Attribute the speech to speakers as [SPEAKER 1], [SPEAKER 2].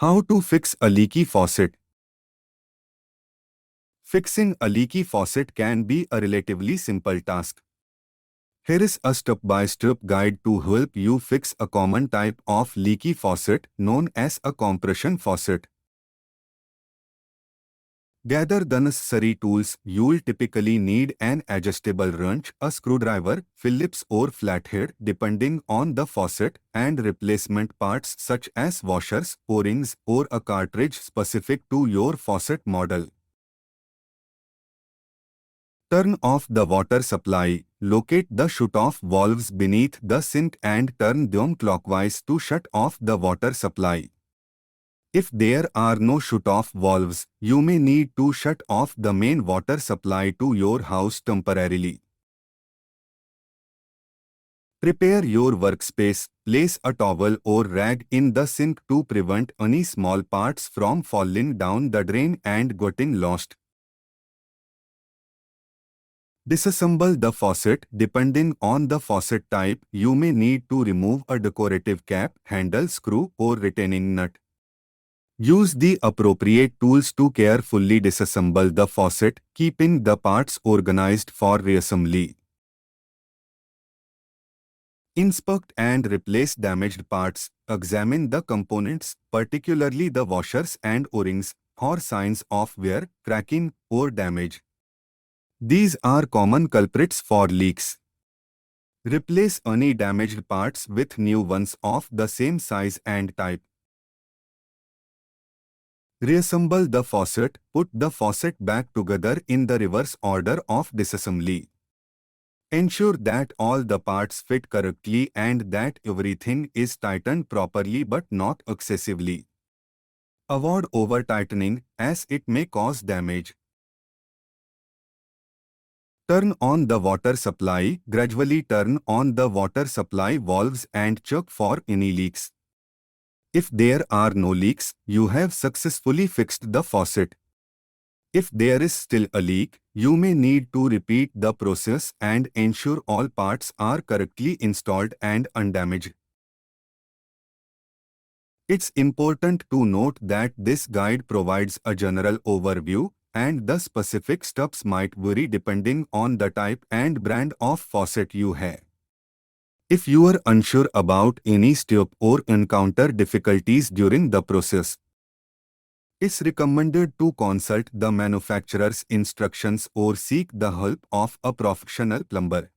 [SPEAKER 1] How to fix a leaky faucet? Fixing a leaky faucet can be a relatively simple task. Here is a step-by-step guide to help you fix a common type of leaky faucet known as a compression faucet. Gather the necessary tools. You'll typically need an adjustable wrench, a screwdriver, Phillips or flathead depending on the faucet, and replacement parts such as washers, O-rings, or a cartridge specific to your faucet model. Turn off the water supply. Locate the shut-off valves beneath the sink and turn them clockwise to shut off the water supply. If there are no shut-off valves, you may need to shut off the main water supply to your house temporarily. Prepare your workspace. Place a towel or rag in the sink to prevent any small parts from falling down the drain and getting lost. Disassemble the faucet. Depending on the faucet type, you may need to remove a decorative cap, handle, screw, or retaining nut. Use the appropriate tools to carefully disassemble the faucet, keeping the parts organized for reassembly. Inspect and replace damaged parts. Examine the components, particularly the washers and O-rings, for signs of wear, cracking, or damage. These are common culprits for leaks. Replace any damaged parts with new ones of the same size and type. Reassemble the faucet. Put the faucet back together in the reverse order of disassembly. Ensure that all the parts fit correctly and that everything is tightened properly but not excessively. Avoid over-tightening as it may cause damage. Turn on the water supply. Gradually turn on the water supply valves and check for any leaks. If there are no leaks, you have successfully fixed the faucet. If there is still a leak, you may need to repeat the process and ensure all parts are correctly installed and undamaged. It's important to note that this guide provides a general overview, and the specific steps might vary depending on the type and brand of faucet you have. If you are unsure about any step or encounter difficulties during the process, it's recommended to consult the manufacturer's instructions or seek the help of a professional plumber.